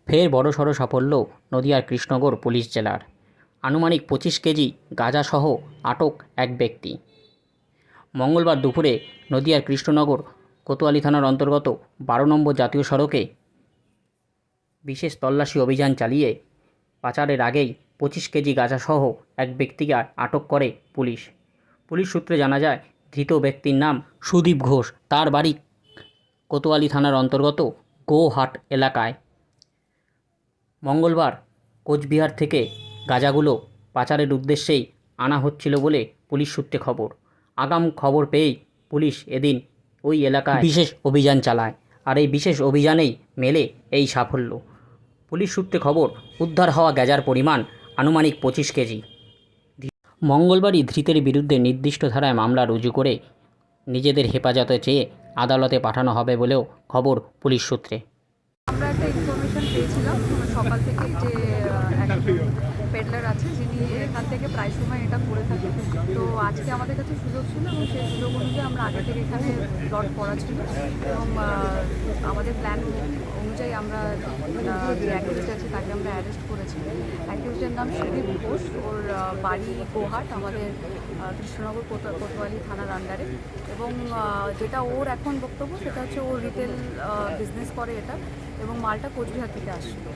ফের বড়সড় সাফল্য নদিয়ার কৃষ্ণনগর পুলিশ জেলার। আনুমানিক 25 কেজি গাঁজাসহ আটক এক ব্যক্তি। মঙ্গলবার দুপুরে নদিয়ার কৃষ্ণনগর কোতোয়ালি থানার অন্তর্গত 12 নম্বর জাতীয় সড়কে বিশেষ তল্লাশি অভিযান চালিয়ে পাচারের আগেই 25 কেজি গাঁজাসহ এক ব্যক্তিকে আটক করে পুলিশ। পুলিশ সূত্রে জানা যায়, ধৃত ব্যক্তির নাম সুদীপ ঘোষ। তার বাড়ি কোতোয়ালি থানার অন্তর্গত গোহাট এলাকায়। মঙ্গলবার কোচবিহার থেকে গাঁজাগুলো পাচারের উদ্দেশ্যেই আনা হচ্ছিল বলে পুলিশ সূত্রে খবর। আগাম খবর পেয়েই পুলিশ এদিন ওই এলাকায় বিশেষ অভিযান চালায়, আর এই বিশেষ অভিযানেই মেলে এই সাফল্য। পুলিশ সূত্রে খবর, উদ্ধার হওয়া গাঁজার পরিমাণ আনুমানিক 25 কেজি। মঙ্গলবারই ধৃতের বিরুদ্ধে নির্দিষ্ট ধারায় মামলা রুজু করে নিজেদের হেফাজতে চেয়ে আদালতে পাঠানো হবে বলেও খবর পুলিশ সূত্রে। আমরা একটা ইনফরমেশন পেয়েছিলাম সকাল থেকেই যে একজন পেডলার আছে যিনি এখান থেকে প্রায় সময় এটা করে থাকে। তো আজকে আমাদের কাছে সুযোগ ছিল এবং সেই সুযোগ অনুযায়ী আমরা আগে থেকে এখানে প্লট করা ছিল এবং আমাদের প্ল্যান অনুযায়ী আমরা যে অ্যাক্টিভিস্ট আছে তাকে আমরা অ্যারেস্ট করেছি। অ্যাক্টিভিস্টের নাম সুদীপ ঘোষ, ওর বাড়ি গোহাট, আমাদের কৃষ্ণনগর কোতোয়ালি থানার আন্ডারে। এবং যেটা ওর এখন বক্তব্য সেটা হচ্ছে ও রিটেল বিজনেস করে এটা, এবং মালটা কোচবিহার থেকে আসছিল।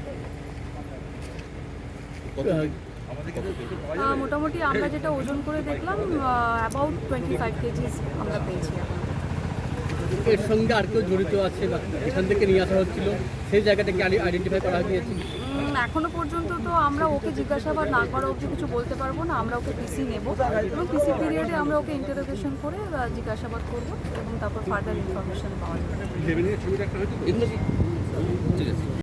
মোটামুটি আমরা যেটা ওজন করে দেখলাম অ্যাবাউট 25 কেজিস আমরা পেয়েছি এখন। এর সঙ্গে আর কেউ জড়িত আছে বা এখান থেকে নিয়ে আসা হচ্ছিল, সেই জায়গাটাকে আইডেন্টিফাই করা হয়েছে? এখনো পর্যন্ত তো আমরা ওকে জিজ্ঞাসাবাদ না করা অবধি কিছু বলতে পারবো না। আমরা ওকে পিসি নেব এবং পিসি পিরিয়ডে আমরা ওকে ইন্টারোগেশন করে জিজ্ঞাসাবাদ করব এবং তারপর ফার্দার ইনফরমেশন পাওয়া যাবে। ঠিক আছে।